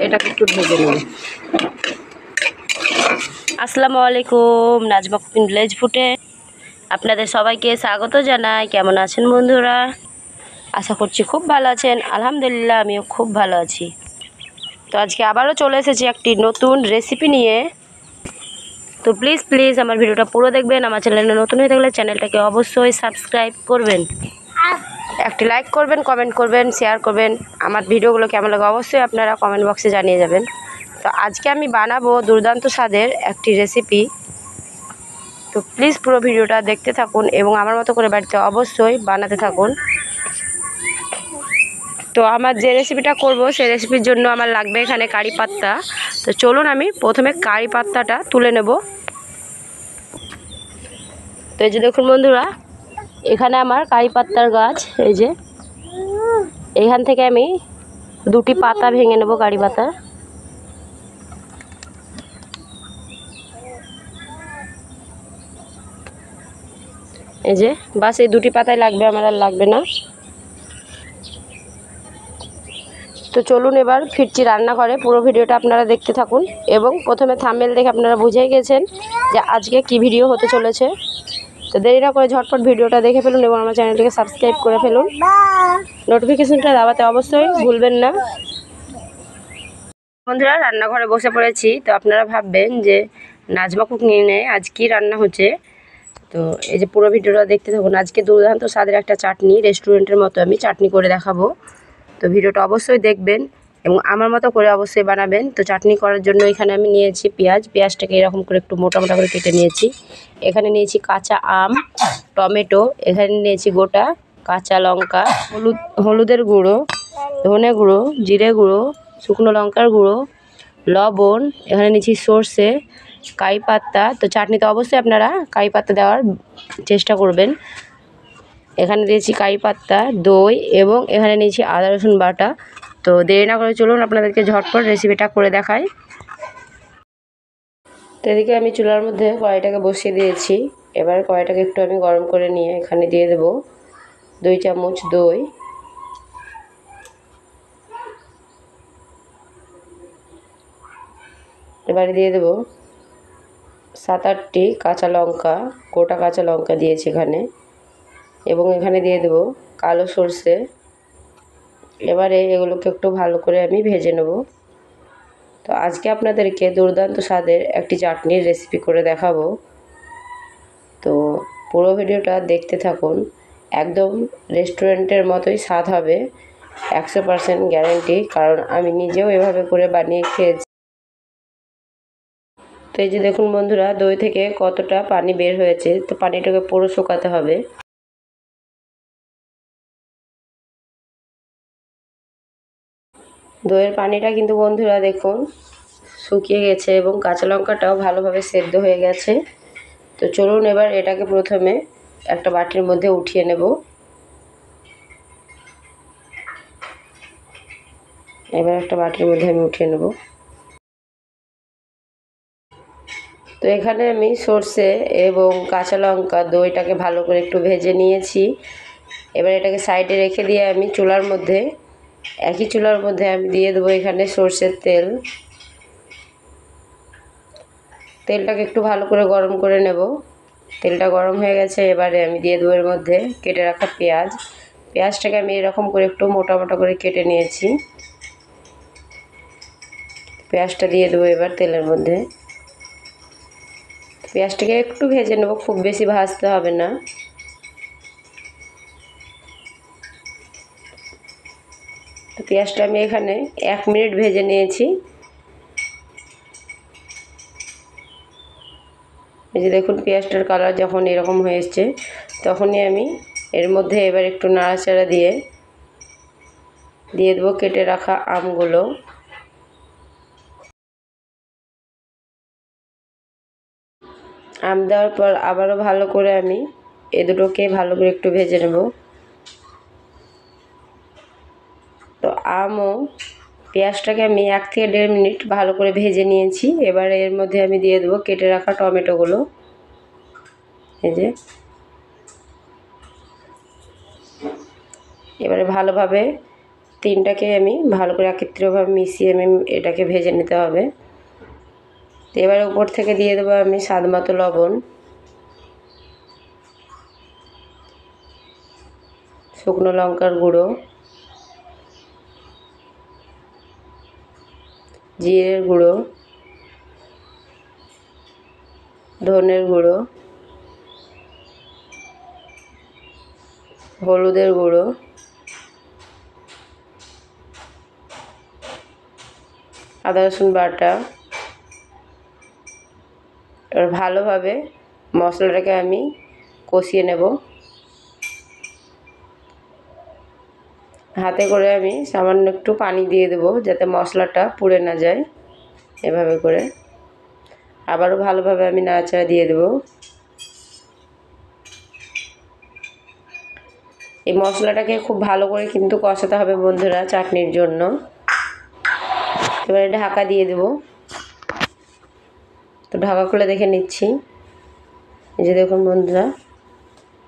এটাকে একটু ভেজে নেব। আসসালামু আলাইকুম, নাজমা কুকিং ভিলেজ ফুডে আপনাদের সবাইকে স্বাগত জানাই। কেমন আছেন বন্ধুরা? আশা করছি খুব ভালো আছেন। আলহামদুলিল্লাহ আমিও খুব ভালো আছি। তো আজকে আবারও চলে এসেছি একটি নতুন রেসিপি নিয়ে। তো প্লিজ আমার ভিডিওটা পুরো দেখবেন। আমার চ্যানেলে নতুন হয়ে থাকলে চ্যানেলটাকে অবশ্যই সাবস্ক্রাইব করবেন, একটি লাইক করবেন, কমেন্ট করবেন, শেয়ার করবেন। আমার ভিডিওগুলো কেমন লাগে অবশ্যই আপনারা কমেন্ট বক্সে জানিয়ে যাবেন। তো আজকে আমি বানাবো দুর্দান্ত স্বাদের একটি রেসিপি। তো প্লিজ পুরো ভিডিওটা দেখতে থাকুন এবং আমার মতো করে বাড়িতে অবশ্যই বানাতে থাকুন। তো আমার যে রেসিপিটা করব সেই রেসিপির জন্য আমার লাগবে এখানে কারি পাত্তা। তো চলুন আমি প্রথমে কারি পাত্তাটা তুলে নেব। তো এই যে দেখুন বন্ধুরা, এখানে আমার কারি পাত্তার গাছ, এই যে এখান থেকে আমি দুটি পাতা ভেঙে নেব কারি পাতা। এই যে বাস এই দুটি পাতাই লাগবে, আমার আর লাগবে না। তো চলুন এবার ফিরছি রান্নাঘরে। পুরো ভিডিওটা আপনারা দেখতে থাকুন এবং প্রথমে থাম্বনেল দেখে আপনারা বুঝেই গেছেন যে আজকে কি ভিডিও হতে চলেছে। তো দেরি না করে ঝটপট ভিডিওটা দেখে ফেলুন এবং আমার চ্যানেলটিকে সাবস্ক্রাইব করে ফেলুন। নোটিফিকেশনটা দাবাতে অবশ্যই ভুলবেন না। বন্ধুরা রান্নাঘরে বসে পড়েছি। তো আপনারা ভাববেন যে নাজমা কুকিংয়ে আজ কি রান্না হচ্ছে। তো এই যে পুরো ভিডিওটা দেখতে থাকুন। আজকে দুর্দান্ত স্বাদের একটা চাটনি, রেস্টুরেন্টের মতো আমি চাটনি করে দেখাবো। তো ভিডিওটা অবশ্যই দেখবেন এবং আমার মতো করে অবশ্যই বানাবেন। তো চাটনি করার জন্য এখানে আমি নিয়েছি পেঁয়াজটাকে এরকম করে একটু মোটা মোটা করে কেটে নিয়েছি। এখানে নিয়েছি কাঁচা আম, টমেটো, এখানে নিয়েছি গোটা কাঁচা লঙ্কা, হলুদের গুঁড়ো, ধনে গুঁড়ো, জিরে গুঁড়ো, শুকনো লঙ্কার গুঁড়ো, লবণ, এখানে নিয়েছি সর্ষে, কারি পাত্তা। তো চাটনিতে অবশ্যই আপনারা কারি পাত্তা দেওয়ার চেষ্টা করবেন। এখানে দিয়েছি কারি পাত্তা, দই এবং এখানে নিয়েছি আদা রসুন বাটা। তো দেরি না করে চলুন আপনাদেরকে ঝটপট রেসিপিটা করে দেখাই। তো এদিকে আমি চুলার মধ্যে কড়াইটাকে বসিয়ে দিয়েছি। এবার কড়াইটাকে একটু আমি গরম করে নিয়ে এখানে দিয়ে দেব 2 চামচ দই, এবারে দিয়ে দেব 7-8টি কাঁচা লঙ্কা, গোটা কাঁচা লঙ্কা দিয়েছি এখানে, এবং এখানে দিয়ে দেব কালো সর্ষে। এবারে এগুলোকে একটু ভালো করে আমি ভেজে নেব। তো আজকে আপনাদেরকে দুর্দান্ত স্বাদের একটি চাটনির রেসিপি করে দেখাবো। তো পুরো ভিডিওটা দেখতে থাকুন। একদম রেস্টুরেন্টের মতোই স্বাদ হবে, 100% গ্যারান্টি, কারণ আমি নিজেও এভাবে করে বানিয়ে খেয়েছি। তো এই যে দেখুন বন্ধুরা, দই থেকে কতটা পানি বের হয়েছে। তো পানিটাকে পুরো শুকাতে হবে। দইয়ের পানিটা কিন্তু বন্ধুরা দেখুন শুকিয়ে গেছে এবং কাঁচা লঙ্কাটাও ভালোভাবে সেদ্ধ হয়ে গেছে। তো চলুন এবার এটাকে প্রথমে একটা বাটির মধ্যে উঠিয়ে নেব। এবার একটা বাটির মধ্যে আমি উঠিয়ে নেব। তো এখানে আমি সর্ষে এবং কাঁচা লঙ্কা দইটাকে ভালো করে একটু ভেজে নিয়েছি। এবার এটাকে সাইডে রেখে দিয়ে আমি চুলার মধ্যে, একই চুলার মধ্যে আমি দিয়ে দেবো এখানে সর্ষের তেল। তেলটাকে একটু ভালো করে গরম করে নেব। তেলটা গরম হয়ে গেছে। এবারে আমি দিয়ে দেবো এর মধ্যে কেটে রাখা পেঁয়াজটাকে আমি এরকম করে একটু মোটা মোটা করে কেটে নিয়েছি। পেঁয়াজটা দিয়ে দেবো এবার তেলের মধ্যে। পেঁয়াজটাকে একটু ভেজে নেব, খুব বেশি ভাজতে হবে না। তো পেঁয়াজটা আমি এখানে 1 মিনিট ভেজে নিয়েছি। এই যে দেখুন পেঁয়াজটার কালার যখন এরকম হয়ে এসছে, তখনই আমি এর মধ্যে এবার একটু নাড়াচাড়া দিয়ে দেবো কেটে রাখা আমগুলো। আম দেওয়ার পর আবারও ভালো করে আমি এ দুটোকে ভালো করে একটু ভেজে নেব। তো আম ও পেঁয়াজটাকে আমি 1 থেকে 1.5 মিনিট ভালো করে ভেজে নিয়েছি। এবারে এর মধ্যে আমি দিয়ে দেবো কেটে রাখা টমেটোগুলো। এই যে এবারে ভালোভাবে তিনটাকে আমি ভালো করে একত্রিতভাবে মিশিয়ে আমি এটাকে ভেজে নিতে হবে। তো এবারে উপর থেকে দিয়ে দেবো আমি স্বাদ মতো লবণ, শুকনো লঙ্কার গুঁড়ো, জিরের গুঁড়ো, ধনের গুঁড়ো, হলুদের গুঁড়ো, আদা রসুন বাটা। এবার ভালোভাবে মশলাটাকে আমি কষিয়ে নেব। হাতে করে আমি সামান্য একটু পানি দিয়ে দেব যাতে মশলাটা পুড়ে না যায়। এভাবে করে আবারও ভালোভাবে আমি নাড়াচাড়া দিয়ে দেব। এই মশলাটাকে খুব ভালো করে কিন্তু কষাতে হবে বন্ধুরা চাটনির জন্য। এবারে ঢাকা দিয়ে দেব। তো ঢাকা খুলে দেখে নিচ্ছি, এই যে দেখুন বন্ধুরা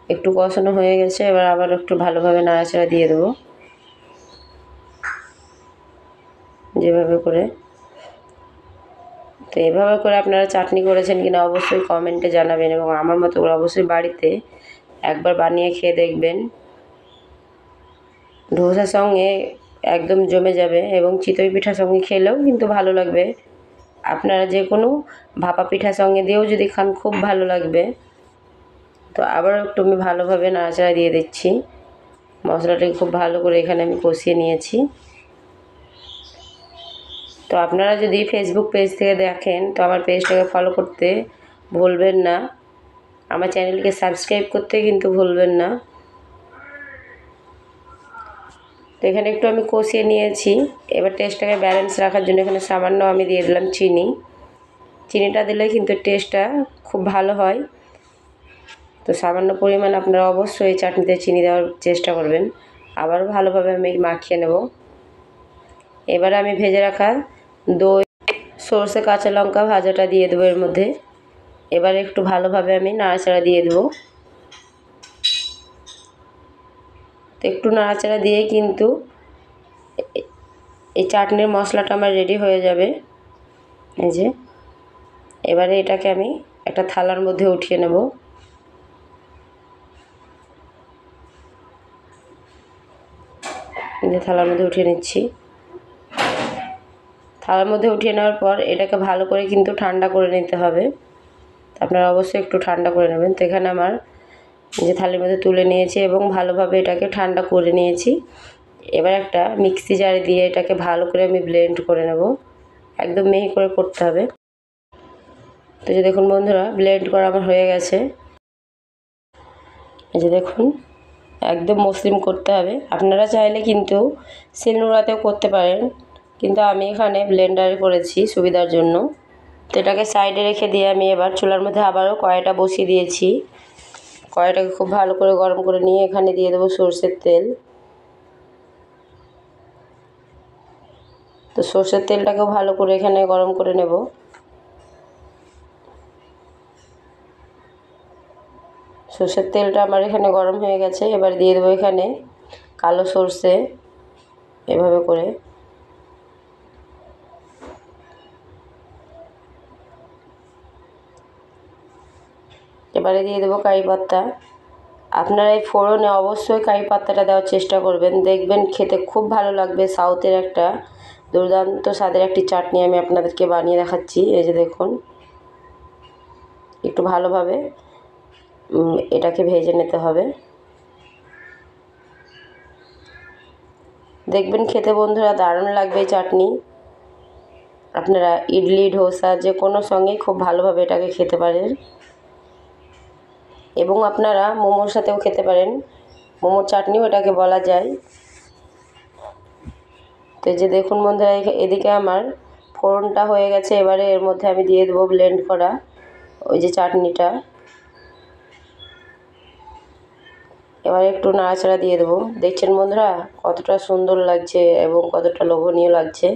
একটু কষানো হয়ে গেছে। এবার আবার একটু ভালোভাবে নাড়াচাড়া দিয়ে দেব যেভাবে করে। তো এভাবে করে আপনারা চাটনি করেছেন কিনা অবশ্যই কমেন্টে জানাবেন, এবং আমার মতো করে অবশ্যই বাড়িতে একবার বানিয়ে খেয়ে দেখবেন। ধোসার সঙ্গে একদম জমে যাবে, এবং চিতই পিঠার সঙ্গে খেলেও কিন্তু ভালো লাগবে। আপনারা যে কোনো ভাপা পিঠার সঙ্গে দিয়েও যদি খান খুব ভালো লাগবে। তো আবার একটু আমি ভালোভাবে নাড়াচাড়া দিয়ে দিচ্ছি। মশলাটাকে খুব ভালো করে এখানে আমি কষিয়ে নিয়েছি। তো আপনারা যদি ফেসবুক পেজ থেকে দেখেন তো আমার পেজটাকে ফলো করতে ভুলবেন না, আমার চ্যানেলকে সাবস্ক্রাইব করতে কিন্তু ভুলবেন না। তো এখানে একটু আমি কষিয়ে নিয়েছি। এবার টেস্টটাকে ব্যালেন্স রাখার জন্য এখানে সামান্য আমি দিয়ে দিলাম চিনি। চিনিটা দিলে কিন্তু টেস্টটা খুব ভালো হয়। তো সামান্য পরিমাণ আপনারা অবশ্যই চাটনিতে চিনি দেওয়ার চেষ্টা করবেন। আবারও ভালোভাবে আমি মাখিয়ে নেব। এবার আমি ভেজে রাখা দই, সরষে, কাঁচা লঙ্কা ভাজাটা দিয়ে দেবো এর মধ্যে। এবার একটু ভালোভাবে আমি নাড়াচাড়া দিয়ে দেবো। তো একটু নাড়াচাড়া দিয়ে কিন্তু এই চাটনির মশলাটা আমার রেডি হয়ে যাবে। এই যে এবারে এটাকে আমি একটা থালার মধ্যে উঠিয়ে নেব। এই যে থালার মধ্যে উঠিয়ে নিচ্ছি। থালার মধ্যে উঠিয়ে নেওয়ার পর এটাকে ভালো করে কিন্তু ঠান্ডা করে নিতে হবে। আপনারা অবশ্যই একটু ঠান্ডা করে নেবেন। তো এখানে আমার যে থালির মধ্যে তুলে নিয়েছি এবং ভালোভাবে এটাকে ঠান্ডা করে নিয়েছি। এবার একটা মিক্সি জারে দিয়ে এটাকে ভালো করে আমি ব্লেন্ড করে নেব। একদম মিহি করে করতে হবে। তো যে দেখুন বন্ধুরা ব্লেন্ড করা আমার হয়ে গেছে। এই যে দেখুন একদম মসৃণ করতে হবে। আপনারা চাইলে কিন্তু শিলনোড়াতেও করতে পারেন, কিন্তু আমি এখানে ব্লেন্ডারে করেছি সুবিধার জন্য। তো এটাকে সাইডে রেখে দিয়ে আমি এবার চুলার মধ্যে আবারও কড়াইটা বসিয়ে দিয়েছি। কড়াইটাকে খুব ভালো করে গরম করে নিয়ে এখানে দিয়ে দেবো সরষের তেল। তো সরষের তেলটাকেও ভালো করে এখানে গরম করে নেব। সরষের তেলটা আমার এখানে গরম হয়ে গেছে। এবার দিয়ে দেবো এখানে কালো সরষে এভাবে করে। এবারে দিয়ে দেবো কারি পাতা। আপনারা এই ফোড়নে অবশ্যই কারি পাতাটা দেওয়ার চেষ্টা করবেন, দেখবেন খেতে খুব ভালো লাগবে। সাউথের একটা দুর্দান্ত স্বাদের একটি চাটনি আমি আপনাদেরকে বানিয়ে দেখাচ্ছি। এই যে দেখুন একটু ভালোভাবে এটাকে ভেজে নিতে হবে। দেখবেন খেতে বন্ধুরা দারুণ লাগবে এই চাটনি। আপনারা ইডলি, ধোসা যে কোনো সঙ্গেই খুব ভালোভাবে এটাকে খেতে পারেন, এবং আপনারা মোমোর সাথেও খেতে পারেন। মোমোর চাটনিও এটাকে বলা যায়। তো এই যে দেখুন বন্ধুরা এদিকে আমার ফোড়নটা হয়ে গেছে। এবারে এর মধ্যে আমি দিয়ে দেবো ব্লেন্ড করা ওই যে চাটনিটা। এবার একটু নাড়াচাড়া দিয়ে দেবো। দেখছেন বন্ধুরা কতটা সুন্দর লাগছে এবং কতটা লোভনীয় লাগছে।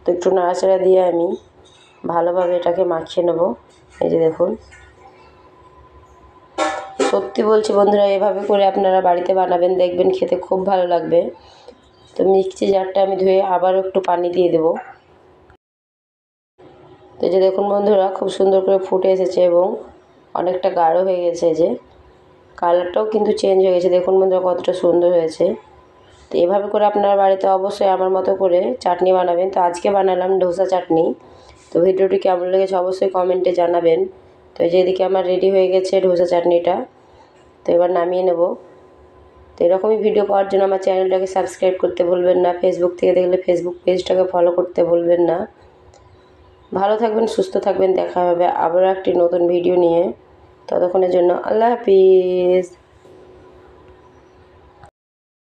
তো একটু নাড়াচাড়া দিয়ে আমি ভালোভাবে এটাকে মাখিয়ে নেব। এই যে দেখুন সত্যি বলছি বন্ধুরা, এভাবে করে আপনারা বাড়িতে বানাবেন, দেখবেন খেতে খুব ভালো লাগবে। তো মিক্সি জারটা আমি ধুয়ে আবারও একটু পানি দিয়ে দেব। তো এই যে দেখুন বন্ধুরা, খুব সুন্দর করে ফুটে এসেছে এবং অনেকটা গাঢ় হয়ে গেছে। যে কালারটাও কিন্তু চেঞ্জ হয়ে গেছে, দেখুন বন্ধুরা কতটা সুন্দর হয়েছে। তো এভাবে করে আপনারা বাড়িতে অবশ্যই আমার মতো করে চাটনি বানাবেন। তো আজকে বানালাম ধোসা চাটনি। তো ভিডিওটি কেমন লেগেছে অবশ্যই কমেন্টে জানাবেন। তো এই যে এদিকে আমার রেডি হয়ে গেছে ধোসা চাটনিটা। তো এবার নামিয়ে নেব। তো এরকমই ভিডিও পাওয়ার জন্য আমার চ্যানেলটাকে সাবস্ক্রাইব করতে ভুলবেন না। ফেসবুক থেকে দেখলে ফেসবুক পেজটাকে ফলো করতে ভুলবেন না। ভালো থাকবেন, সুস্থ থাকবেন। দেখা হবে আবারও একটি নতুন ভিডিও নিয়ে। ততক্ষণের জন্য আল্লাহ হাফিজ।